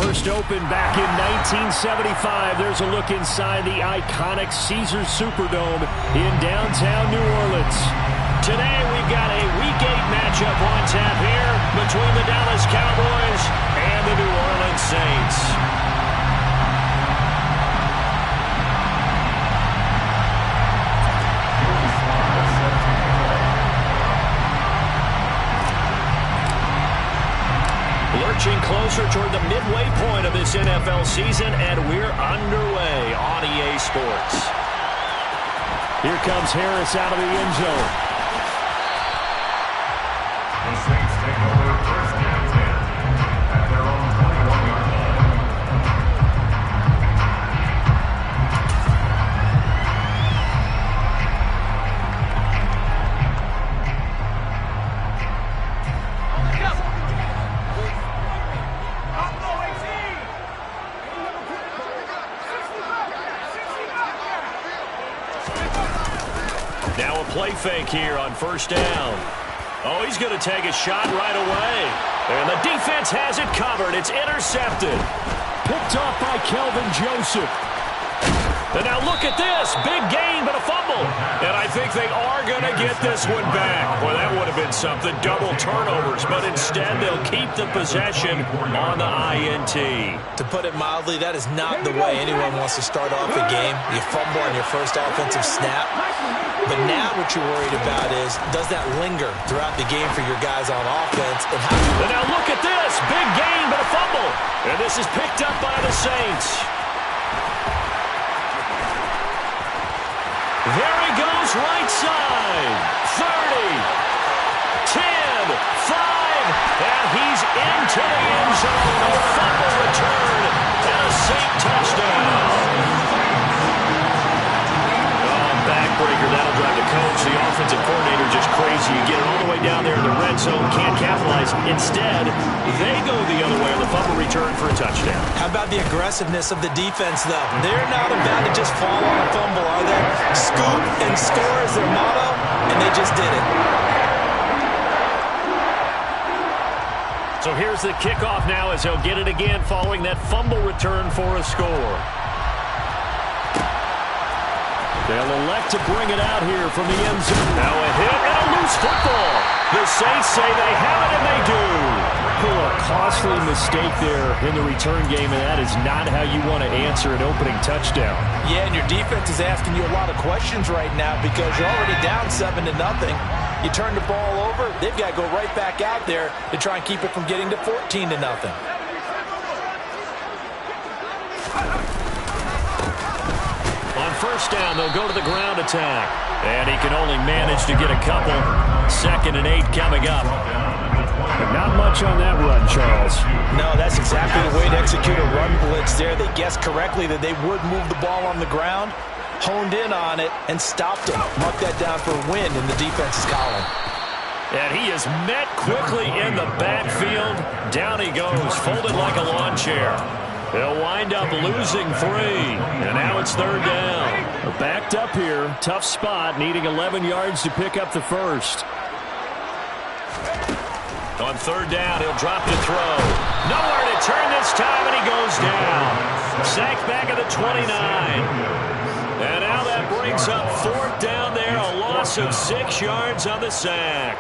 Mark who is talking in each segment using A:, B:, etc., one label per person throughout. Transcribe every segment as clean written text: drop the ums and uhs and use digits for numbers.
A: First opened back in 1975. There's a look inside the iconic Caesars Superdome in downtown New Orleans. Today we've got a Week 8 matchup on tap here between the Dallas Cowboys and the New Orleans Saints. Lurching closer toward the midway point of this NFL season, and we're underway on EA Sports. Here comes Harris out of the end zone.
B: The Saints take over first and 10 at their own 21-yard line.
A: Now a play fake here on first down. Oh, he's going to take a shot right away. And the defense has it covered. It's intercepted. Picked off by Kelvin Joseph. And now look at this. Big gain, but a fumble. And I think they are going to get this one back. Well, that would have been something. Double turnovers. But instead, they'll keep the possession on the INT.
C: To put it mildly, that is not the way anyone wants to start off a game. You fumble on your first offensive snap. But now what you're worried about is, does that linger throughout the game for your guys on offense? And
A: now look at this. Big gain, but a fumble. And this is picked up by the Saints. There he goes, right side. 30, 10, 5, and he's into the end zone. A fumble return and a Saint touchdown. Backbreaker, that'll drive the coach, the offensive coordinator, just crazy. You get it all the way down there in the red zone, can't capitalize. Instead, they go the other way on the fumble return for a touchdown.
C: How about the aggressiveness of the defense, though? They're not about to just fall on a fumble, are they? Scoop and score is their motto, and they just did it.
A: So here's the kickoff now as they'll get it again following that fumble return for a score. They'll elect to bring it out here from the end zone. Now a hit and a loose football. The Saints say they have it, and they do. A costly mistake there in the return game, and that is not how you want to answer an opening touchdown.
C: Yeah, and your defense is asking you a lot of questions right now because you're already down 7-0. You turn the ball over, they've got to go right back out there to try and keep it from getting to 14-0.
A: On first down, they'll go to the ground attack. And he can only manage to get a couple. 2nd and 8 coming up. But not much on that run, Charles.
C: No, that's exactly the way to execute a run blitz there. They guessed correctly that they would move the ball on the ground, honed in on it, and stopped him. Marked that down for a win in the defense's column.
A: And he is met quickly in the backfield. Down he goes, folded like a lawn chair. They'll wind up losing 3, and now it's 3rd down. Backed up here, tough spot, needing 11 yards to pick up the first. On 3rd down, he'll drop to throw. Nowhere to turn this time, and he goes down. Sacked back at the 29. And now that brings up 4th down there, a loss of 6 yards on the sack.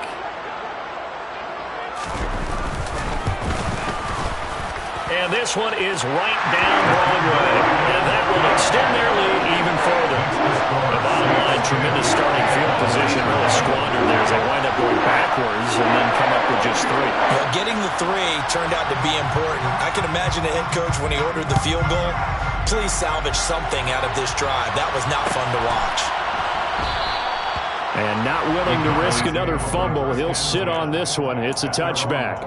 A: And this one is right down Broadway. And that will extend their lead even further. The bottom line, tremendous starting field position, really squandered there as they wind up going backwards and then come up with just 3.
C: Well, getting the 3 turned out to be important. I can imagine the head coach when he ordered the field goal. Please salvage something out of this drive. That was not fun to watch.
A: And not willing to risk another fumble, he'll sit on this one. It's a touchback.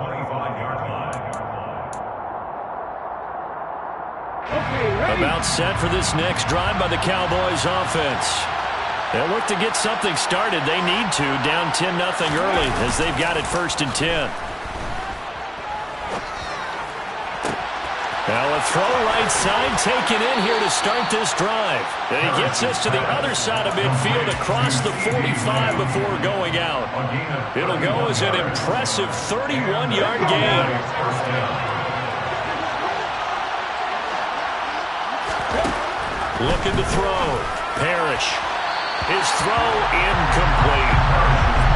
A: About set for this next drive by the Cowboys offense. They'll look to get something started. They need to, down 10-0 early as they've got it 1st and 10. Now a throw right side taken in here to start this drive. And he gets us to the other side of midfield across the 45 before going out. It'll go as an impressive 31-yard gain. Looking to throw. Parrish. His throw incomplete.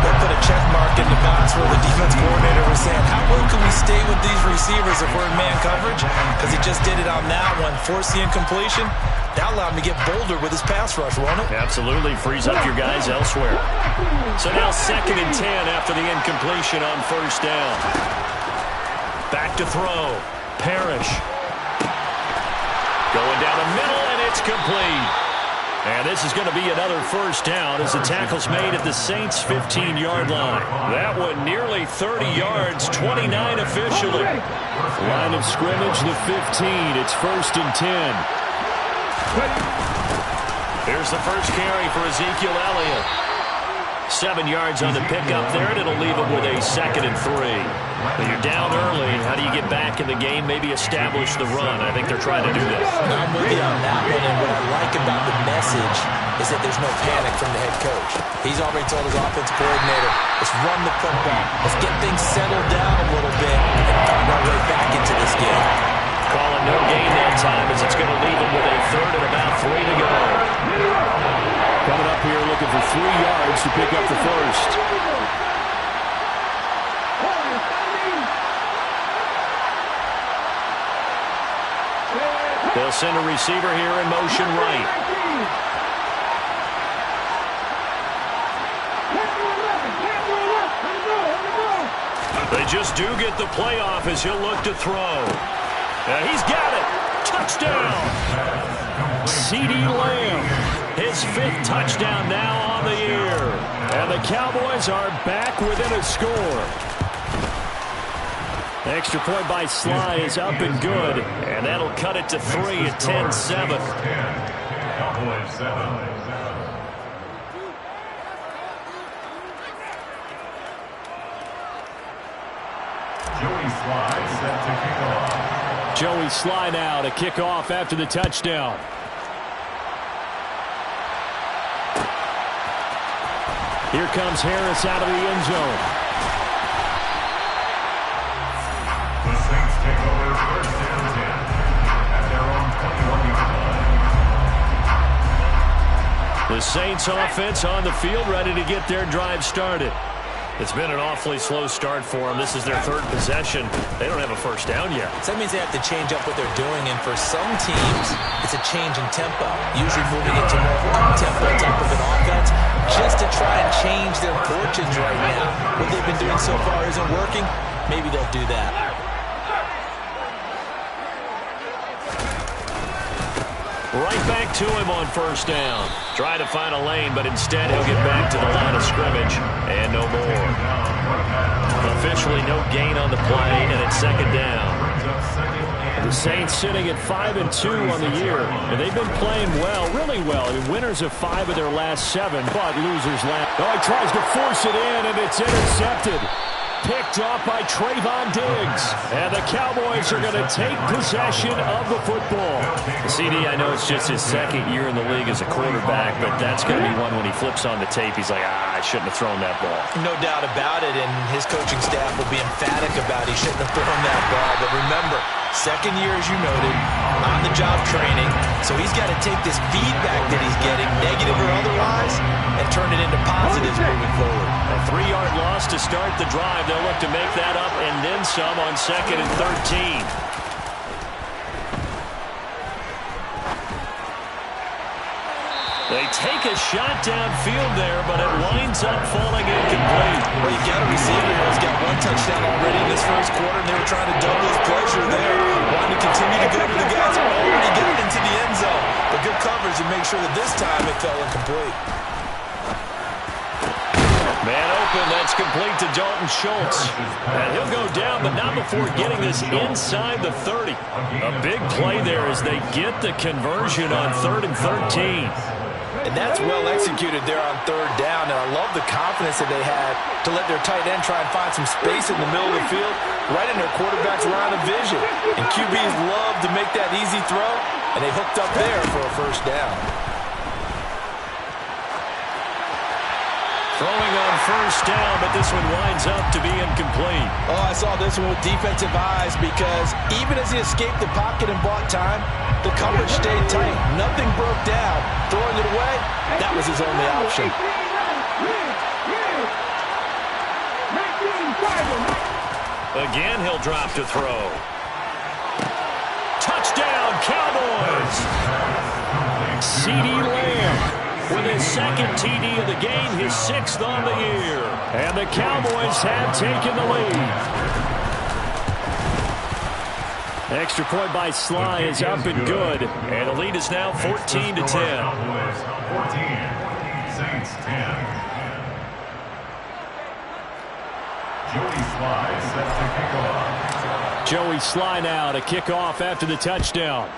C: They put a check mark in the box where the defense coordinator was saying, how well can we stay with these receivers if we're in man coverage? Because he just did it on that one, forced the incompletion. That allowed him to get bolder with his pass rush, won't it?
A: Absolutely. Frees up your guys elsewhere. So now 2nd and 10 after the incompletion on 1st down. Back to throw. Parrish. Going down the middle, and it's complete. And this is going to be another 1st down as the tackle's made at the Saints' 15-yard line. That one nearly 30 yards, 29 officially. Line of scrimmage, the 15. It's 1st and 10. Here's the first carry for Ezekiel Elliott. 7 yards on the pickup there, and it'll leave him with a 2nd and 3. When you're down early, how do you get back in the game, maybe establish the run? I think they're trying to do that.
C: I'm with you on that one, and what I like about the message is that there's no panic from the head coach. He's already told his offensive coordinator, let's run the football, let's get things settled down a little bit, and find our way back into this game.
A: Calling no gain that time as it's going to leave him with a 3rd and about 3 to go.
D: Coming up here looking for 3 yards to pick up the 1st.
A: They'll send a receiver here in motion right. They just do get the playoff as he'll look to throw. He's got it. Touchdown. CeeDee Lamb. His 5th touchdown now on the year. And the Cowboys are back within a score. Extra point by Sly is up and good. And that'll cut it to 3 at 10-7.
B: Cowboys 7. Joey Sly set to kick off.
D: Joey Sly now to kick off after the touchdown. Here comes Harris out of the end zone.
B: The Saints take over 1st and 10 at their own 21-yard line.
A: The Saints offense on the field ready to get their drive started. It's been an awfully slow start for them. This is their 3rd possession. They don't have a 1st down yet.
C: So that means they have to change up what they're doing, and for some teams, it's a change in tempo, usually moving into more up-tempo type of an offense, just to try and change their fortunes right now. What they've been doing so far isn't working. Maybe they'll do that.
A: Right back to him on 1st down. Try to find a lane, but instead he'll get back to the line of scrimmage. And no more. Officially no gain on the play, and it's 2nd down.
D: The Saints sitting at 5-2 on the year. And they've been playing well, really well. I mean, winners of 5 of their last 7, but losers last. Oh, he tries to force it in, and it's intercepted. Picked off by Trayvon Diggs. And the Cowboys are going to take possession of the football.
A: CD, I know it's just his 2nd year in the league as a quarterback, but that's going to be one when he flips on the tape. He's like, I shouldn't have thrown that ball.
C: No doubt about it, and his coaching staff will be emphatic about he shouldn't have thrown that ball. But remember, 2nd year, as you noted, on-the-job training. So he's got to take this feedback that he's getting, negative or otherwise, and turn it into positives moving forward.
A: A 3-yard loss to start the drive. They'll look to make that up and then some on 2nd and 13. They take a shot downfield there, but it winds up falling incomplete.
C: Well, you've got a receiver who's got 1 touchdown already in this 1st quarter, and they were trying to double his pleasure there. Wanting to continue to go to the guys who already got into the end zone. But good coverage to make sure that this time it fell incomplete.
A: Man open, that's complete to Dalton Schultz. And he'll go down, but not before getting this inside the 30. A big play there as they get the conversion on 3rd and 13.
C: And that's well executed there on 3rd down. And I love the confidence that they had to let their tight end try and find some space in the middle of the field, right in their quarterback's line of vision. And QBs love to make that easy throw, and they hooked up there for a 1st down.
A: Throwing on 1st down, but this one winds up to be incomplete.
C: Oh, I saw this one with defensive eyes because even as he escaped the pocket and bought time, The coverage stayed tight. Nothing broke down. Throwing it away, that was his only option.
A: Again, he'll drop to throw. Touchdown, Cowboys! CeeDee Lamb with his second TD of the game, his 6th on the year. And the Cowboys have taken the lead. Extra point by Sly is up and good. And the lead is now 14-10.
B: 14, Saints 10. Joey Sly sets the kickoff.
D: Joey Sly now to kick off after the touchdown.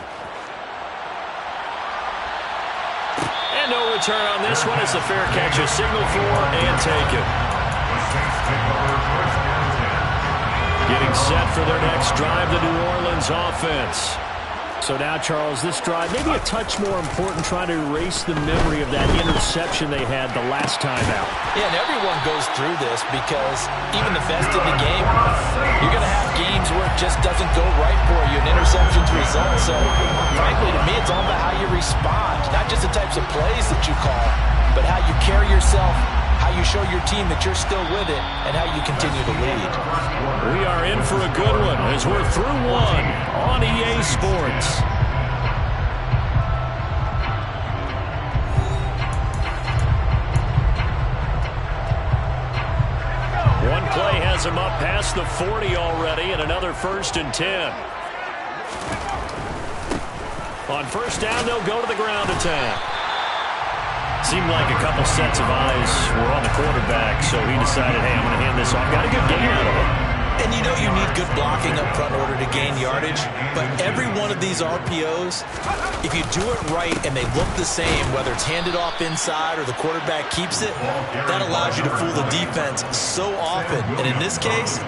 A: And no return on this one as the fair catch is signaled for and taken.
B: The Saints take over first and 10.
A: Getting set for their next drive, the New Orleans offense.
D: So now, Charles, this drive maybe a touch more important, trying to erase the memory of that interception they had the last time out.
C: Yeah, and everyone goes through this because even the best in the game, you're going to have games where it just doesn't go right for you, and interceptions result. So, frankly, to me, it's all about how you respond, not just the types of plays that you call, but how you carry yourself, how you show your team that you're still with it, and how you continue to lead.
A: We are in for a good one as we're through one on EA Sports. One play has him up past the 40 already, and another 1st and 10. On first down, they'll go to the ground attack. Seemed like a couple sets of eyes were on the quarterback, so he decided, hey, I'm going to hand this off. Got a good game out of it.
C: And you know you need good blocking up front in order to gain yardage, but every one of these RPOs, if you do it right and they look the same, whether it's handed off inside or the quarterback keeps it, that allows you to fool the defense so often. And in this case,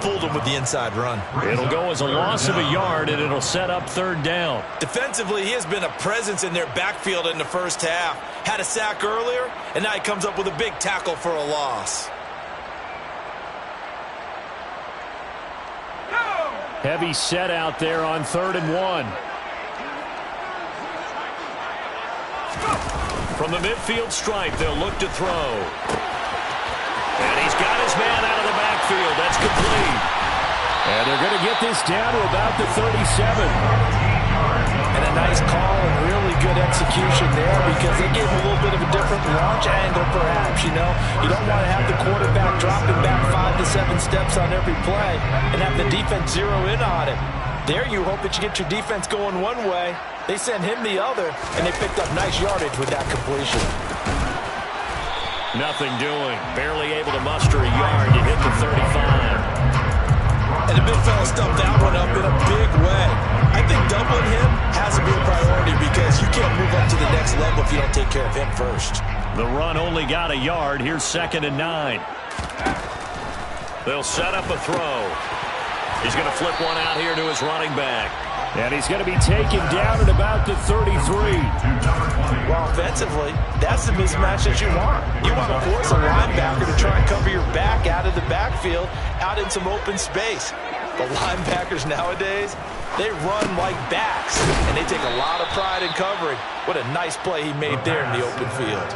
C: fooled them with the inside run.
A: It'll go as a loss of a yard, and it'll set up 3rd down.
C: Defensively, he has been a presence in their backfield in the first half. Had a sack earlier, and now he comes up with a big tackle for a loss.
D: Heavy set out there on 3rd and 1.
A: From the midfield stripe, they'll look to throw. And he's got his man out of the backfield. That's complete.
D: And they're going to get this down to about the 37.
C: And a nice call and really good execution there because they gave him a little bit of a different launch angle perhaps, you know. You don't want to have the quarterback dropping back 5 to 7 steps on every play and have the defense zero in on it. There you hope that you get your defense going one way. They sent him the other, and they picked up nice yardage with that completion.
A: Nothing doing. Barely able to muster a yard to hit the 35.
C: And the big fella stuffed that one up in a big way. I think doubling him has to be a priority because you can't move up to the next level if you don't take care of him first.
A: The run only got a yard. Here's 2nd and 9. They'll set up a throw. He's going to flip one out here to his running back.
D: And he's going to be taken down at about the 33.
C: Well, offensively, that's the mismatch that you want. You want to force a linebacker to try and cover your back out of the backfield, out in some open space. The linebackers nowadays, they run like backs, and they take a lot of pride in covering. What a nice play he made there in the open field.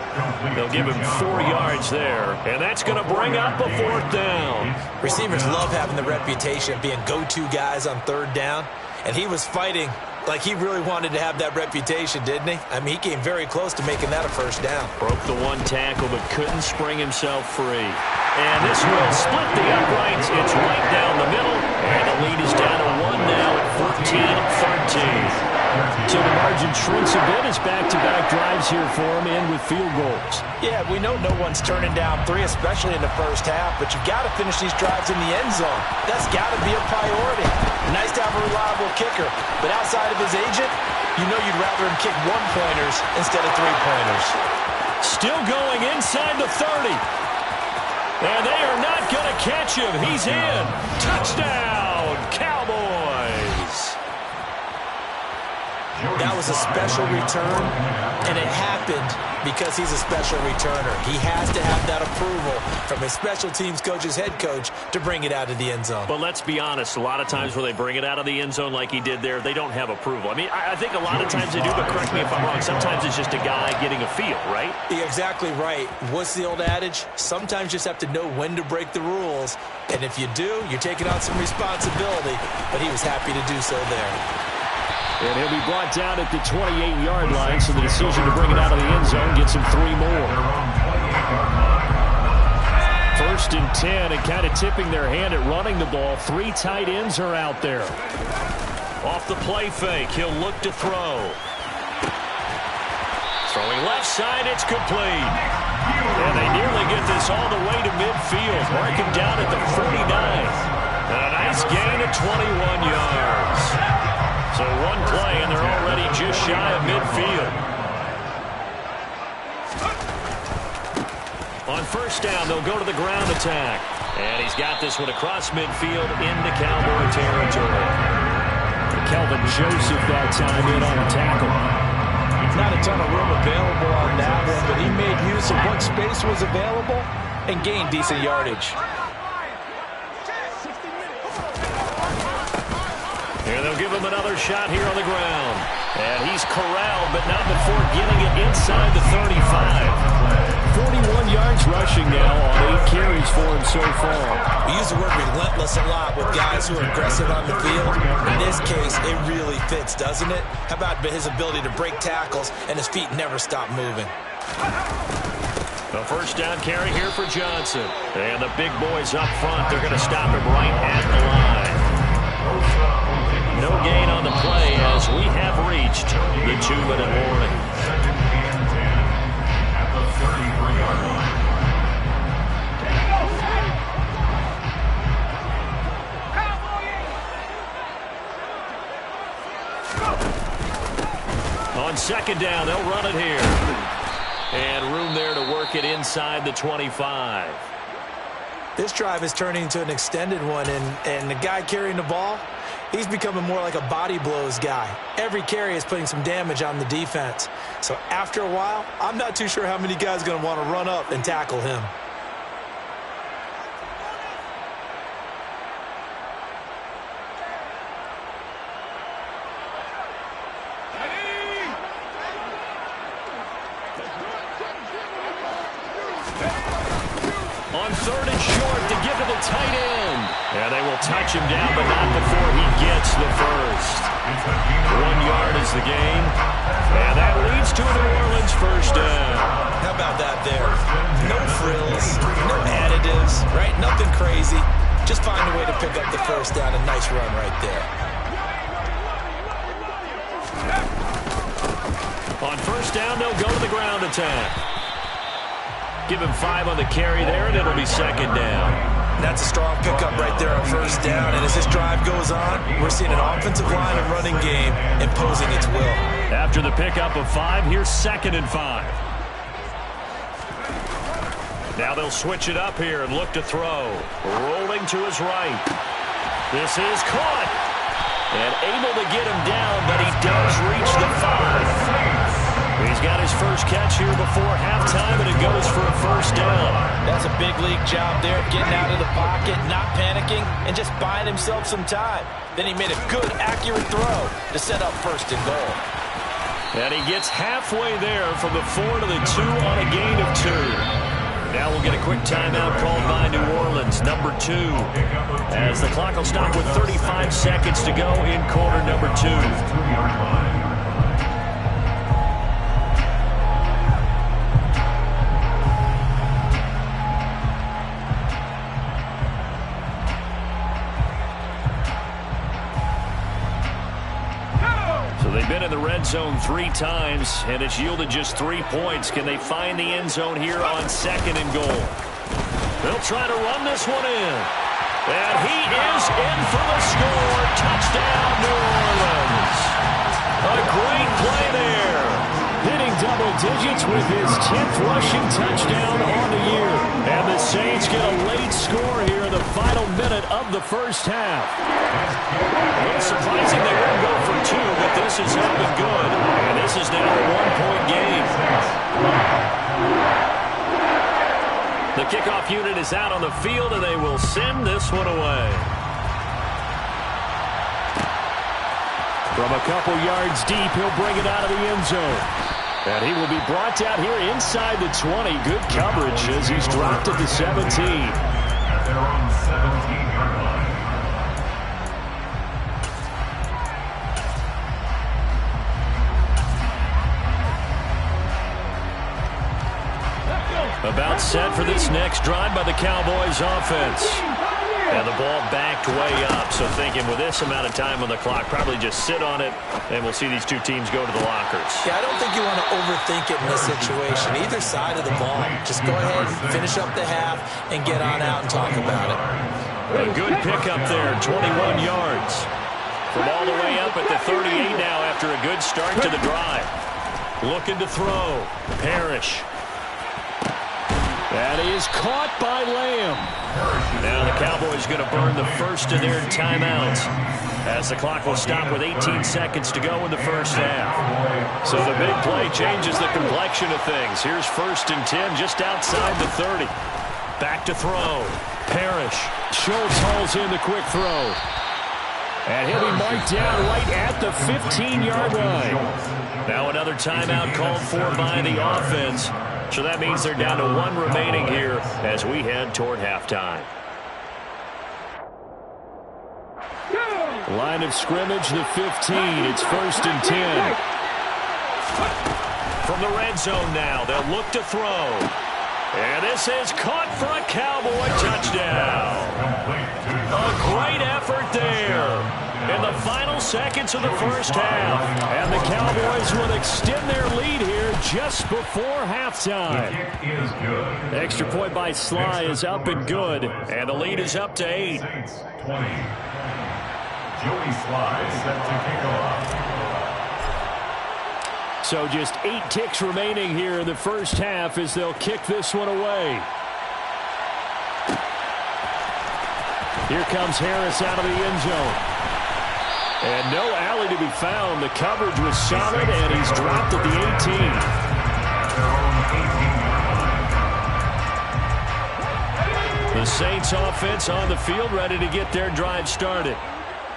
A: They'll give him 4 yards there, and that's going to bring up a 4th down.
C: Receivers love having the reputation of being go-to guys on 3rd down, and he was fighting like he really wanted to have that reputation, didn't he? I mean, he came very close to making that a 1st down.
A: Broke the 1 tackle, but couldn't spring himself free. And this will split the uprights. It's right down the middle, and the lead is down to 1 now at 14-13. So the margin shrinks a bit as back-to-back drives here for him, and with field goals.
C: Yeah, we know no one's turning down 3, especially in the first half, but you've got to finish these drives in the end zone. That's got to be a priority. Nice to have a reliable kicker, but outside of his agent, you know you'd rather him kick 1-pointers instead of 3-pointers.
A: Still going inside the 30. And they are not going to catch him. He's in. Touchdown, Cowboys.
C: That was a special return, and it happened because he's a special returner. He has to have that approval from his special teams coach's head coach to bring it out of the end zone.
A: But let's be honest, a lot of times when they bring it out of the end zone like he did there, they don't have approval. I mean, I think a lot of times they do, but correct me if I'm wrong. Sometimes it's just a guy getting a feel, right?
C: You're exactly right. What's the old adage? Sometimes you just have to know when to break the rules. And if you do, you're taking on some responsibility. But he was happy to do so there.
D: And he'll be brought down at the 28-yard line, so the decision to bring it out of the end zone gets him 3 more. 1st and 10, and kind of tipping their hand at running the ball. 3 tight ends are out there.
A: Off the play fake, he'll look to throw. Throwing left side, it's complete. And they nearly get this all the way to midfield. Mark him down at the 49. And a nice gain of 21 yards. So one play, and they're already just shy of midfield. On 1st down, they'll go to the ground attack. And he's got this one across midfield into Cowboy territory.
D: Kelvin Joseph that time in on the tackle.
C: Not a ton of room available on that one, but he made use of what space was available and gained decent yardage.
A: Here they'll give him another shot here on the ground. And he's corralled, but not before getting it inside the 35.
D: 41 yards rushing now on 8 carries for him so far.
C: We use the word relentless a lot with guys who are aggressive on the field. In this case, it really fits, doesn't it? How about his ability to break tackles and his feet never stop moving?
A: The 1st down carry here for Johnson. And the big boys up front, they're going to stop him right at the line. No gain on the play as we have reached the 2-minute warning.
B: At the 33-yard line.
A: On 2nd down, they'll run it here. And room there to work it inside the 25.
C: This drive is turning into an extended one, and the guy carrying the ball, he's becoming more like a body blows guy. Every carry is putting some damage on the defense. So after a while, I'm not too sure how many guys are going to want to run up and tackle him.
A: On 3rd and short to give to the tight end. And they will touch him down, but not before he gets the first. 1 yard is the gain. And that leads to a New Orleans 1st down.
C: How about that there? No frills, no additives, right? Nothing crazy. Just find a way to pick up the 1st down. A nice run right there.
A: On 1st down, they'll go to the ground attack. Give him 5 on the carry there, and it'll be 2nd down.
C: That's a strong pickup right there on 1st down. And as this drive goes on, we're seeing an offensive line and running game imposing its will.
A: After the pickup of 5, here's 2nd and 5. Now they'll switch it up here and look to throw. Rolling to his right. This is caught. And able to get him down, but he does reach the 5. He's got his first catch here before halftime, and it goes for a 1st down.
C: That's a big league job there, getting out of the pocket, not panicking, and just buying himself some time. Then he made a good, accurate throw to set up 1st and goal.
A: And he gets halfway there from the 4 to the 2 on a gain of 2. Now we'll get a quick timeout called by New Orleans, number 2, as the clock will stop with 35 seconds to go in quarter number 2. They've been in the red zone 3 times, and it's yielded just 3 points. Can they find the end zone here on 2nd and goal? They'll try to run this one in. And he is in for the score. Touchdown, New Orleans. A great play there.
D: Hitting double digits with his 10th rushing touchdown on the year. And the Saints get a late score here in the final minute of the first half.
A: A little surprising they wouldn't go for two, but this is up and good. And this is now a one-point game. The kickoff unit is out on the field, and they will send this one away.
D: From a couple yards deep, he'll bring it out of the end zone. And he will be brought down here inside the 20. Good coverage as he's dropped at the 17.
B: At their own 17-yard line.
A: About set for this next drive by the Cowboys offense. And the ball backed way up, so thinking with this amount of time on the clock, probably just sit on it, and we'll see these two teams go to the lockers.
C: Yeah, I don't think you want to overthink it in this situation. Either side of the ball. Just go ahead and finish up the half and get on out and talk about it.
A: A good pickup there, 21 yards. From all the way up at the 38 now after a good start to the drive. Looking to throw. Parrish.
D: That is caught by Lamb.
A: Now the Cowboys going to burn the first of their timeouts as the clock will stop with 18 seconds to go in the first half. So the big play changes the complexion of things. Here's 1st and 10 just outside the 30. Back to throw. Parrish.
D: Schultz hauls in the quick throw. And he'll be marked down right at the 15-yard line.
A: Now another timeout called for by the offense. So that means they're down to one remaining here as we head toward halftime.
D: Line of scrimmage, the 15. It's 1st and 10.
A: From the red zone now, they'll look to throw. And this is caught for a Cowboy touchdown. A great effort there in the final seconds of the first half. And the Cowboys will extend their lead here just before halftime.
B: The kick is good.
D: Extra point by Sly is up and good.
A: And the lead is up to 8.
B: Saints 20. Joey Sly set to kick off.
D: So just 8 ticks remaining here in the first half as they'll kick this one away. Here comes Harris out of the end zone. And no alley to be found. The coverage was solid, and he's dropped at the 18.
A: The Saints offense on the field ready to get their drive started.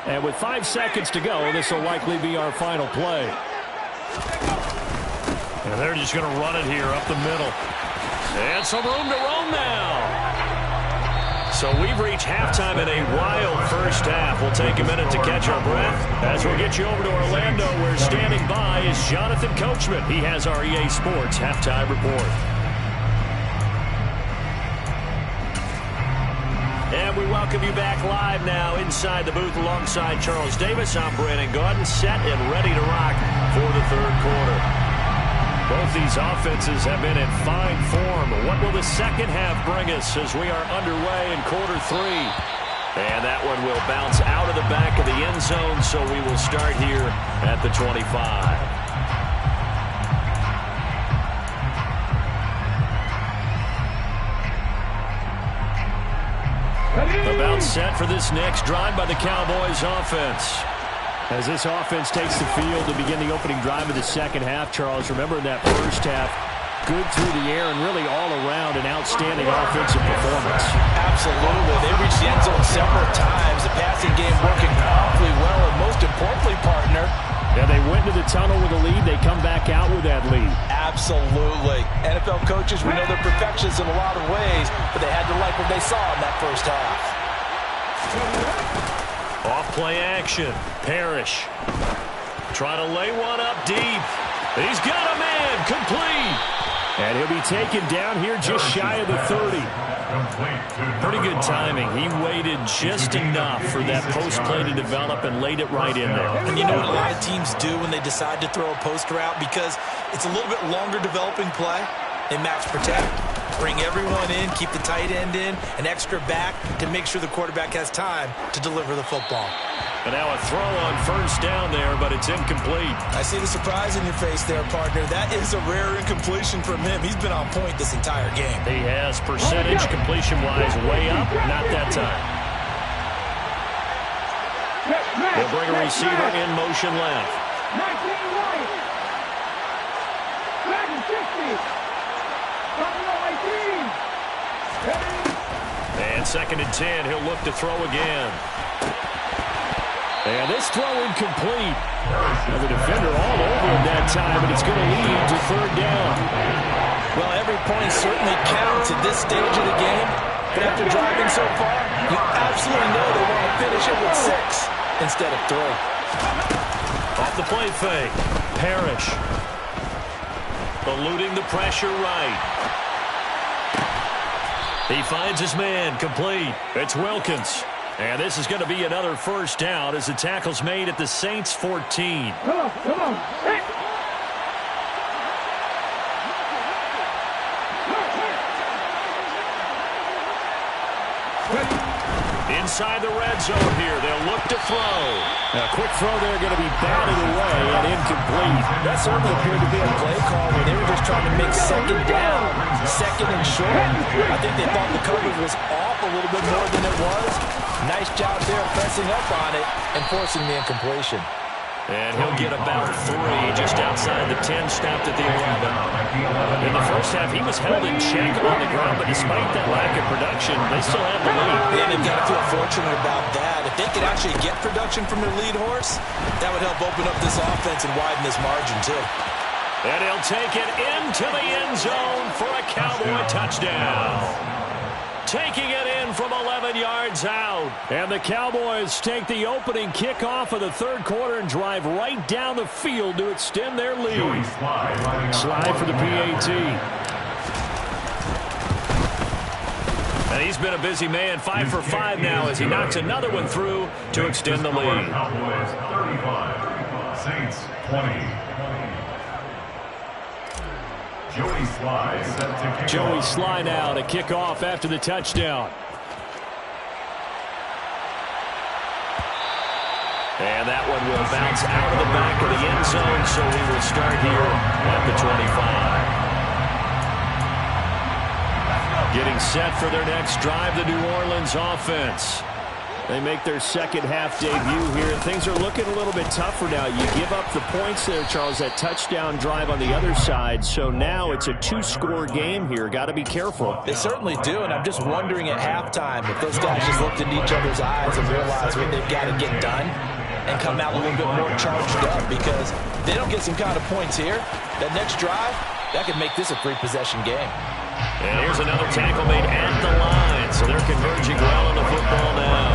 D: And with 5 seconds to go, this will likely be our final play.
A: And they're just going to run it here up the middle. And some room to roam now. So we've reached halftime in a wild first half. We'll take a minute to catch our breath as we'll get you over to Orlando, where standing by is Jonathan Coachman. He has our EA Sports halftime report. And we welcome you back live now inside the booth alongside Charles Davis. I'm Brandon Gaudin, set and ready to rock for the third quarter. Both these offenses have been in fine form. What will the second half bring us as we are underway in quarter 3? And that one will bounce out of the back of the end zone, so we will start here at the 25. About set for this next drive by the Cowboys offense.
D: As this offense takes the field to begin the opening drive of the second half, Charles, remember in that first half, good through the air and really all around an outstanding offensive performance.
C: Absolutely. They reached the end zone several times. The passing game working awfully well, and most importantly, partner,
D: yeah, they went to the tunnel with a lead. They come back out with that lead.
C: absolutely. NFL coaches, we know they're perfectionists in a lot of ways, but they had to like what they saw in that first half.
A: Off play action. Parrish. Trying to lay one up deep. He's got a man. Complete.
D: And he'll be taken down here just shy of the 30.
A: Pretty good timing. He waited just enough for that post play to develop and laid it right in there.
C: And you know what a lot of teams do when they decide to throw a post route? Because it's a little bit longer developing play. They match protect. Bring everyone in, keep the tight end in, an extra back to make sure the quarterback has time to deliver the football.
A: And now a throw on first down there, but it's incomplete.
C: I see the surprise in your face there, partner. That is a rare incompletion from him. He's been on point this entire game.
A: He has percentage completion-wise way up, not that time. They'll bring a receiver in motion left. And 2nd and 10, he'll look to throw again.
D: And this throw incomplete. The defender all over him that time, and it's going to lead to 3rd down.
C: Well, every point certainly counts at this stage of the game. But after driving so far, you absolutely know they want to finish it with 6 instead of 3.
A: Off the play fake. Parrish. Eluding the pressure right. He finds his man, complete. It's Wilkins. And this is going to be another 1st down as the tackle's made at the Saints 14.
B: Come on.
A: Inside the red zone here, they'll look to throw.
D: A quick throw there going to be batted away and incomplete.
C: That certainly appeared to be a play call where they were just trying to make 2nd down, 2nd and short. I think they thought the coverage was off a little bit more than it was. Nice job there pressing up on it and forcing the incompletion.
A: And he'll get about 3 just outside the 10, stopped at the 11. In the first half, he was held in check on the ground, but despite that lack of production, they still have the lead.
C: Yeah, they've got to feel fortunate about that. If they could actually get production from their lead horse, that would help open up this offense and widen this margin, too.
A: And he'll take it into the end zone for a Cowboy touchdown. Taking it in from 11 yards out.
D: And the Cowboys take the opening kickoff of the 3rd quarter and drive right down the field to extend their lead. Slide for the PAT.
A: And he's been a busy man, 5 for 5 now as he knocks another one through to extend the lead.
B: Cowboys 35, Saints 20.
D: Joey Sly now to kick off after the touchdown.
A: And that one will bounce out of the back of the end zone, so we will start here at the 25. Getting set for their next drive, the New Orleans offense.
D: They make their 2nd half debut here. Things are looking a little bit tougher now. You give up the points there, Charles, that touchdown drive on the other side. So now it's a 2-score game here. Got to be careful.
C: They certainly do, and I'm just wondering at halftime if those guys just looked into each other's eyes and realized what they've got to get done and come out a little bit more charged up, because if they don't get some kind of points here, that next drive, that could make this a 3-possession game.
A: And here's another tackle made at the line, so they're converging well on the football now.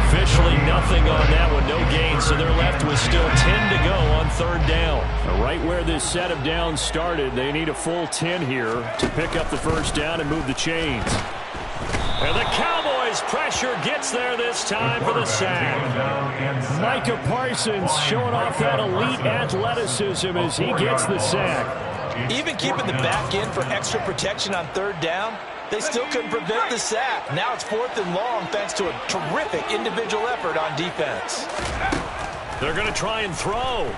A: Officially nothing on that one, no gain, so they're left with still 10 to go on 3rd down.
D: Right where this set of downs started, they need a full 10 here to pick up the 1st down and move the chains.
A: And the Cowboys' pressure gets there this time for the sack.
D: Micah Parsons showing off that elite athleticism as he gets the sack.
C: Even keeping the back end for extra protection on 3rd down, they still couldn't prevent the sack. Now it's 4th and long thanks to a terrific individual effort on defense.
A: They're going to try and throw.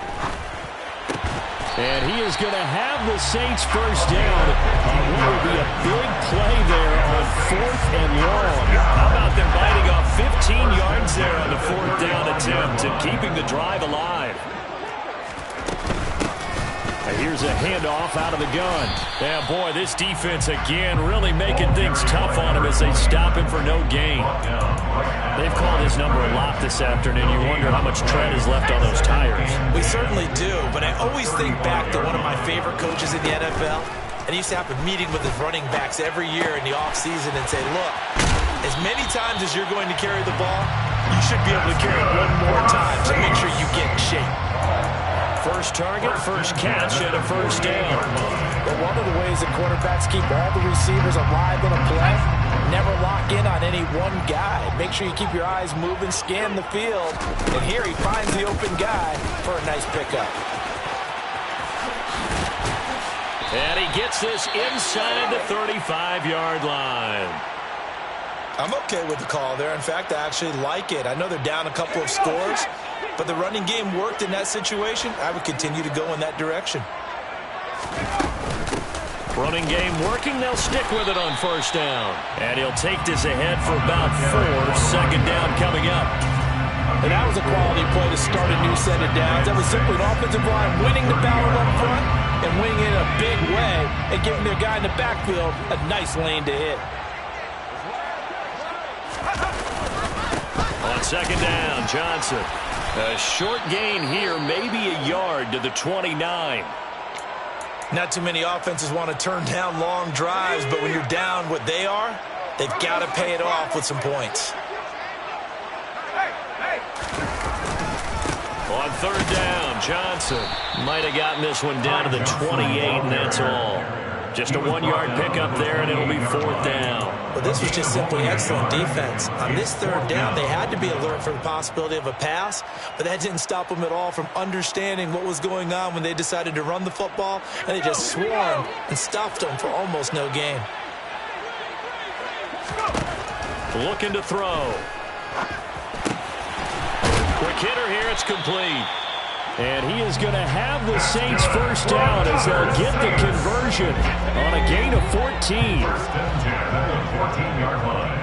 D: And he is going to have the Saints 1st down. What would be a big play there on 4th and long.
A: How about them biting off 15 yards there on the 4th down attempt and keeping the drive alive?
D: And here's a handoff out of the gun.
A: Yeah, boy, this defense again really making things tough on him as they stop him for no gain. They've called his number a lot this afternoon. You wonder how much tread is left on those tires.
C: We certainly do, but I always think back to one of my favorite coaches in the NFL. And he used to have a meeting with his running backs every year in the offseason and say, look, as many times as you're going to carry the ball, you should be able to carry it one more time to make sure you get in shape.
A: First target, first catch, and a 1st down.
C: But one of the ways that quarterbacks keep all the receivers alive in a play, never lock in on any one guy. Make sure you keep your eyes moving, scan the field. And here he finds the open guy for a nice pickup.
A: And he gets this inside the 35-yard line.
C: I'm okay with the call there. In fact, I actually like it. I know they're down a couple of scores, but the running game worked in that situation. I would continue to go in that direction.
A: Running game working. They'll stick with it on first down. And he'll take this ahead for about 4. Second down coming up.
C: And that was a quality play to start a new set of downs. That was simply an offensive line winning the battle up front and winning it in a big way and giving their guy in the backfield a nice lane to hit.
A: On second down, Johnson. A short gain here, maybe a yard to the 29.
C: Not too many offenses want to turn down long drives, but when you're down what they are, they've got to pay it off with some points.
A: On third down, Johnson might have gotten this one down to the 28, and that's all. Just a 1-yard pickup there, and it'll be fourth down.
C: Well, this was just simply excellent defense. On this third down, they had to be alert for the possibility of a pass, but that didn't stop them at all from understanding what was going on when they decided to run the football, and they just swarmed and stopped them for almost no gain.
A: Looking to throw. Quick hitter here, it's complete.
D: And he is going to have the Saints first down as they'll get the conversion on a gain of 14.
B: First and 10 at the 14-yard line.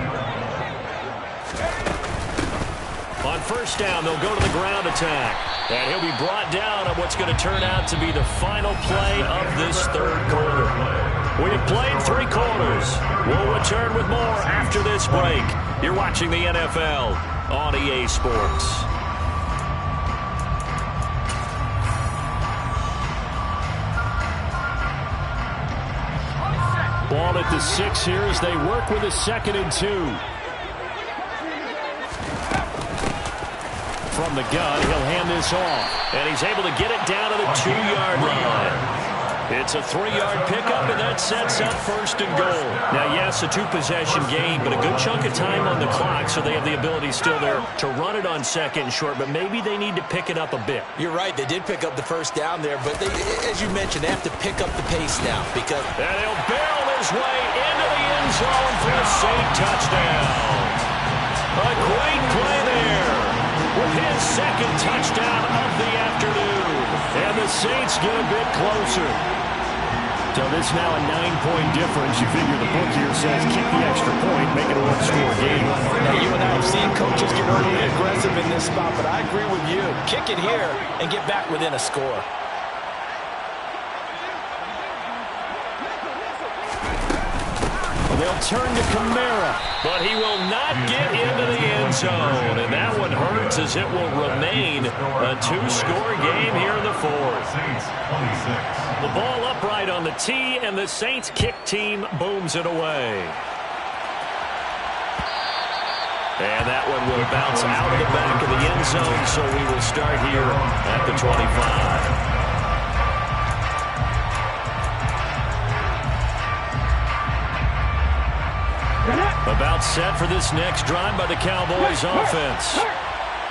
A: On first down, they'll go to the ground attack. And he'll be brought down on what's going to turn out to be the final play of this third quarter. We have played 3 quarters. We'll return with more after this break. You're watching the NFL on EA Sports.
D: Ball at the 6 here as they work with a 2nd and 2. From the gun, he'll hand this off.
A: And he's able to get it down to the 2-yard line. It's a 3-yard pickup, and that sets up first and goal. Now, yes, a 2-possession game, but a good chunk of time on the clock, so they have the ability still there to run it on 2nd and short, but maybe they need to pick it up a bit.
C: You're right. They did pick up the first down there, but they, as you mentioned, they have to pick up the pace now because...
A: And he'll barrel his way into the end zone for a Saint touchdown. A great play there with his 2nd touchdown of the afternoon. And the Saints get a bit closer.
D: So this now a 9-point difference. You figure the book here says kick the extra point, make it a 1-score game.
C: Now, you and I have seen coaches get really aggressive in this spot, but I agree with you. Kick it here and get back within a score.
D: They'll turn to Kamara.
A: But he will not get into the end zone. And that one hurts as it will remain a 2-score game here in the 4th.
B: Saints 26.
A: The ball upright on the tee, and the Saints kick team booms it away. And that one will bounce out of the back of the end zone, so we will start here at the 25. About set for this next drive by the Cowboys offense.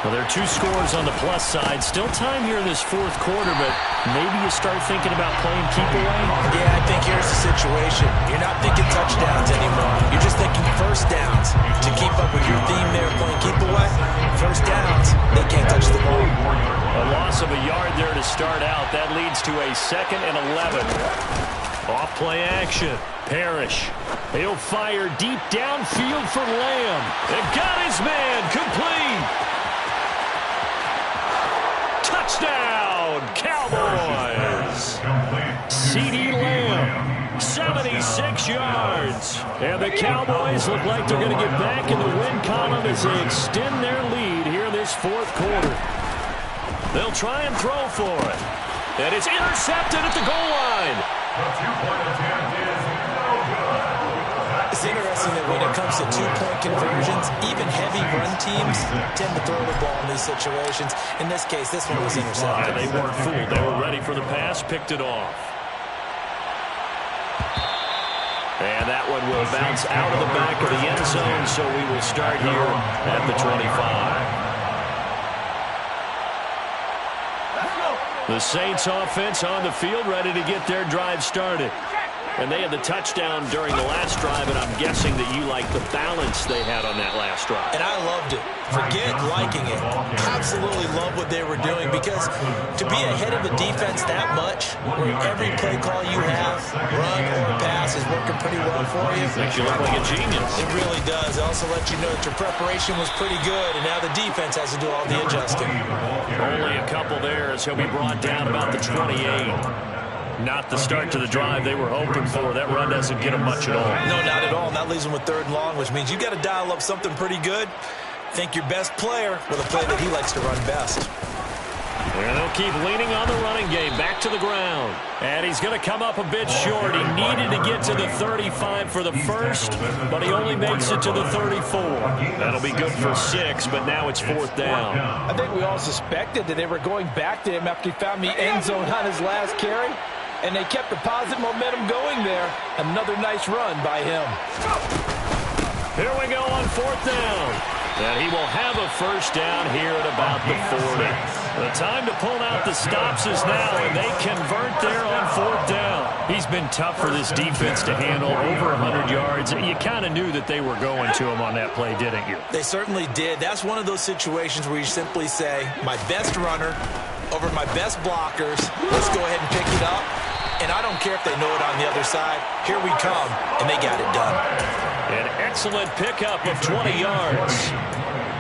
A: Well, there are 2 scores on the plus side. Still time here in this 4th quarter, but maybe you start thinking about playing keep away.
C: Yeah, I think here's the situation. You're not thinking touchdowns anymore. You're just thinking first downs. To keep up with your theme there, playing keep away, first downs, they can't touch the ball.
A: A loss of a yard there to start out. That leads to a 2nd and 11. Off play action. Parrish. He'll fire deep downfield for Lamb. And got his man. Complete. Touchdown, Cowboys. C.D. Lamb, 76 yards. And the Cowboys look like they're going to get back in the win column as they extend their lead here in this 4th quarter. They'll try and throw for it. And it's intercepted at the goal line.
B: The 2-point attempt is no good.
C: It's interesting that when it comes to 2-point conversions, even heavy run teams tend to throw the ball in these situations. In this case, this one was intercepted.
A: And they weren't fooled. They were ready for the pass, picked it off. And that one will bounce out of the back of the end zone, so we will start here at the 25. The Saints offense on the field, ready to get their drive started. And they had the touchdown during the last drive, and I'm guessing that you like the balance they had on that last drive.
C: And I loved it. Forget liking it. Absolutely love what they were doing, because to be ahead of a defense that much, where every play call you have, run or pass, is working pretty well for you.
A: Makes you look like a genius.
C: It really does. It also lets you know that your preparation was pretty good, and now the defense has to do all the adjusting.
A: Only a couple there as he'll be brought down about the 28. Not the start to the drive they were hoping for. That run doesn't get them much at all.
C: No, not at all. And that leaves them with 3rd and long, which means you got to dial up something pretty good. Think your best player with a play that he likes to run best.
A: And they'll keep leaning on the running game. Back to the ground. And he's going to come up a bit short. He needed to get to the 35 for the first, but he only makes it to the 34. That'll be good for 6, but now it's 4th down.
E: I think we all suspected that they were going back to him after he found the end zone on his last carry, and they kept the positive momentum going there. Another nice run by him.
A: Here we go on 4th down. And he will have a first down here at about the 40. The time to pull out the stops is now, and they convert there on 4th down. He's been tough for this defense to handle, over 100 yards. You kind of knew that they were going to him on that play, didn't you?
C: They certainly did. That's one of those situations where you simply say, my best runner over my best blockers. Let's go ahead and pick it up. And I don't care if they know it on the other side. Here we come, and they got it done.
A: An excellent pickup of 20 yards.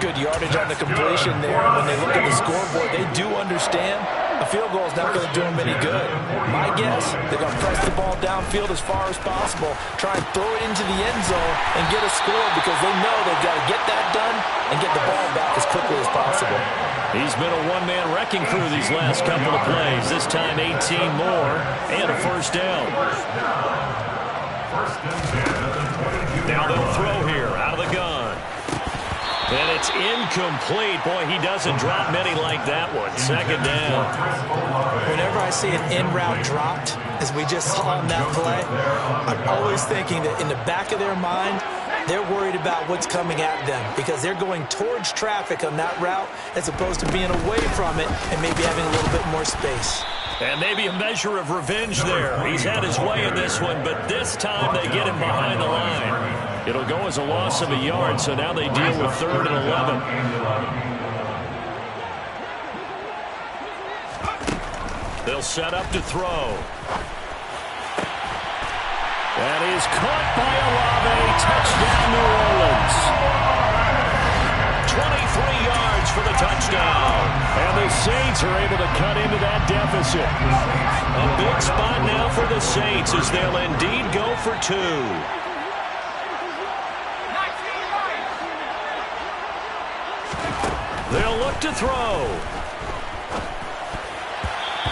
E: Good yardage on the completion there. When they look at the scoreboard, they do understand a field goal is not going to do them any good. My guess, they're going to press the ball downfield as far as possible, try and throw it into the end zone and get a score, because they know they've got to get that done and get the ball back as quickly as possible.
A: He's been a one-man wrecking crew these last couple of plays. This time 18 more and a first down. Now they'll throw here out of the gun. And it's incomplete. Boy, he doesn't drop many like that one. 2nd down.
C: Whenever I see an in-route dropped, as we just saw on that play, I'm always thinking that in the back of their mind, they're worried about what's coming at them, because they're going towards traffic on that route as opposed to being away from it and maybe having a little bit more space.
A: And maybe a measure of revenge there. He's had his way in this one, but this time they get him behind the line. It'll go as a loss of a yard, so now they deal with 3rd and 11. They'll set up to throw. That is caught by Olave. Touchdown, New Orleans. 23 yards for the touchdown.
D: And the Saints are able to cut into that deficit.
A: A big spot now for the Saints as they'll indeed go for 2. They'll look to throw.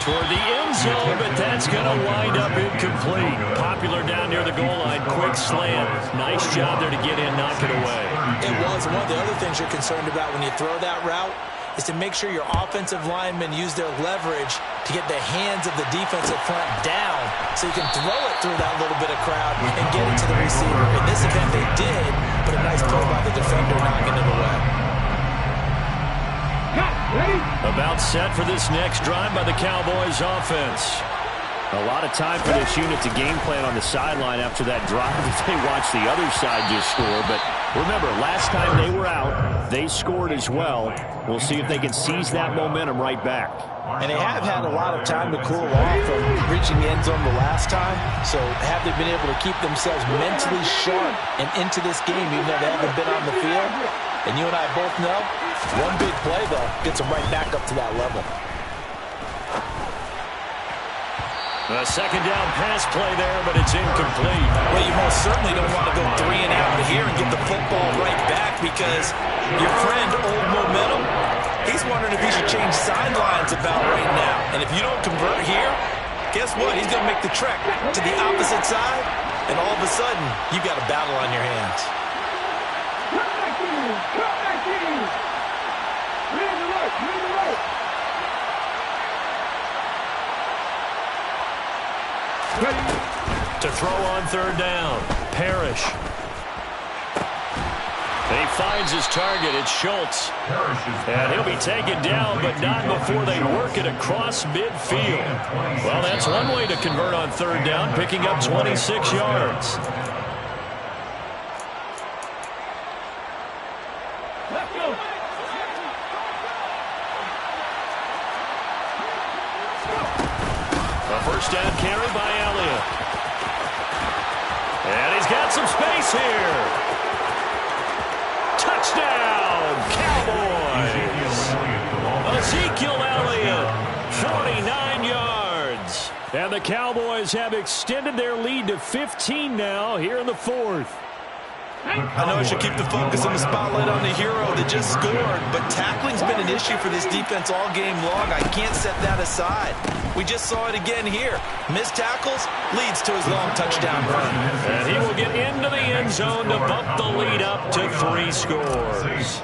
A: Toward the end zone, but that's going to wind up incomplete. Popular down near the goal line. Quick slant. Nice job there to get in, knock it away.
C: It was. One of the other things you're concerned about when you throw that route is to make sure your offensive linemen use their leverage to get the hands of the defensive front down so you can throw it through that little bit of crowd and get it to the receiver. In this event, they did, but a nice play by the defender knocking it away.
A: About set for this next drive by the Cowboys offense.
D: A lot of time for this unit to game plan on the sideline after that drive if they watch the other side just score. But remember, last time they were out, they scored as well. We'll see if they can seize that momentum right back.
E: And they have had a lot of time to cool off from reaching the end zone the last time. So have they been able to keep themselves mentally sharp and into this game even though they haven't been on the field? And you and I both know, one big play, though, gets them right back up to that level.
A: A 2nd down pass play there, but it's incomplete.
C: Well, you most certainly don't want to go 3 and out here and get the football right back, because your friend, Old Momentum, he's wondering if he should change sidelines about right now. And if you don't convert here, guess what? He's going to make the trek to the opposite side, and all of a sudden, you've got a battle on your hands.
A: To throw on 3rd down, Parrish. He finds his target. It's Schultz. And he'll be taken down, but not before they work it across midfield. Well, that's one way to convert on third down, picking up 26 yards. A first down carry by Elliott. And he's got some space here. Touchdown, Cowboys. Ezekiel Elliott, 49 yards. And the Cowboys have extended their lead to 15 now here in the fourth.
C: I know I should keep the focus on the spotlight on the hero that just scored, but tackling's been an issue for this defense all game long. I can't set that aside. We just saw it again here. Missed tackles leads to his long touchdown run.
A: And he will get into the end zone to bump the lead up to 3 scores.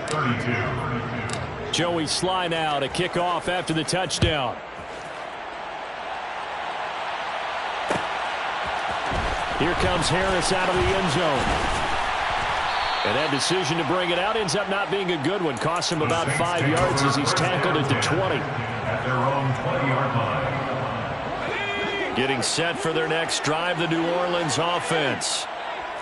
D: Joey Sly now to kick off after the touchdown. Here comes Harris out of the end zone. And that decision to bring it out ends up not being a good one. Costs him about 5 yards as he's tackled at the 20.
B: At their own 20-yard line.
A: Getting set for their next drive, the New Orleans offense.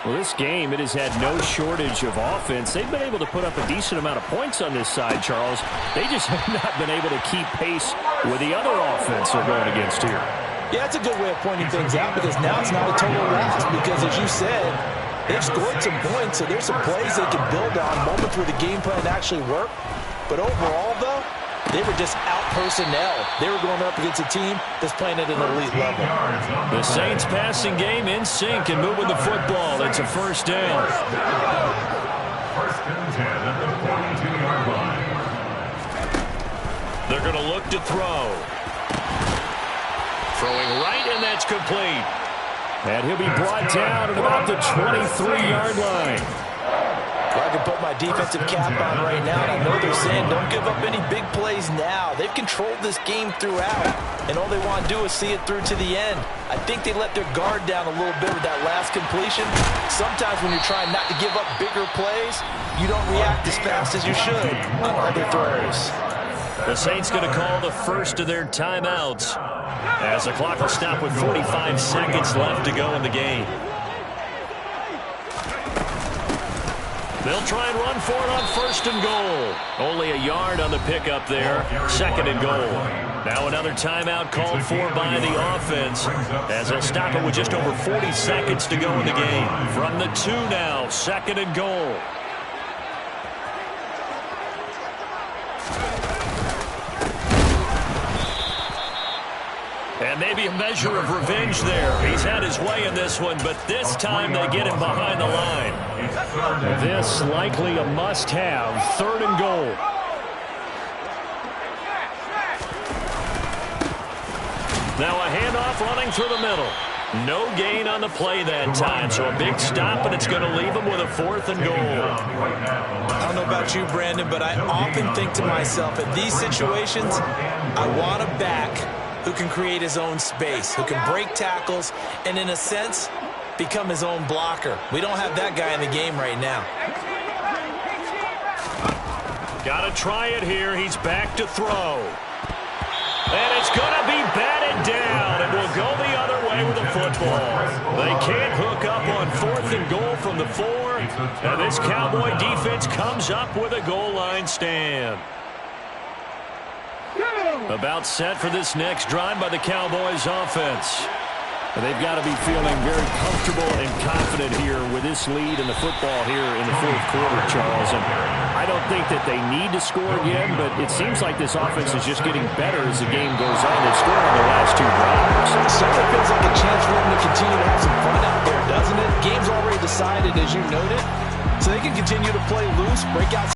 D: Well, this game, it has had no shortage of offense. They've been able to put up a decent amount of points on this side, Charles. They just have not been able to keep pace with the other offense they're going against here.
C: Yeah, it's a good way of pointing things out because now it's not a total loss because, as you said, they've scored some points, so there's some plays they can build on, moments where the game plan actually worked. But overall, though, they were just out personnel. They were going up against a team that's playing at an elite level.
A: The Saints passing game in sync and moving the football. It's a first down.
B: First and 10 at the 42-yard line.
A: They're going to look to throw. Throwing right, and that's complete.
D: And he'll be brought down at about the 23-yard line.
C: Well, I can put my defensive cap on right now, and I know they're saying don't give up any big plays now. They've controlled this game throughout, and all they want to do is see it through to the end. I think they let their guard down a little bit with that last completion. Sometimes when you're trying not to give up bigger plays, you don't react as fast as you should on other throws.
A: The Saints going to call the first of their timeouts as the clock will stop with 45 seconds left to go in the game. They'll try and run for it on first and goal. Only a yard on the pickup there. Second and goal. Now another timeout called for by the offense as they'll stop it with just over 40 seconds to go in the game. From the 2 now, second and goal. And maybe a measure of revenge there. He's had his way in this one, but this time they get him behind the line.
D: This likely a must-have. Third and goal.
A: Now a handoff running through the middle. No gain on the play that time, so a big stop, and it's going to leave him with a fourth and goal.
C: I don't know about you, Brandon, but I often think to myself, in these situations, I want a back who can create his own space, who can break tackles, and in a sense, become his own blocker. We don't have that guy in the game right now.
A: Got to try it here. He's back to throw. And it's going to be batted down. It will go the other way with the football. They can't hook up on fourth and goal from the 4. And this Cowboy defense comes up with a goal line stand. About set for this next drive by the Cowboys offense.
D: They've got to be feeling very comfortable and confident here with this lead in the football here in the fourth quarter, Charles. And I don't think that they need to score again, but it seems like this offense is just getting better as the game goes on. They've scored on their last 2 drives.
C: It certainly feels like a chance for them to continue to have some fun out there, doesn't it? Game's already decided, as you noted, so they can continue to play loose, break out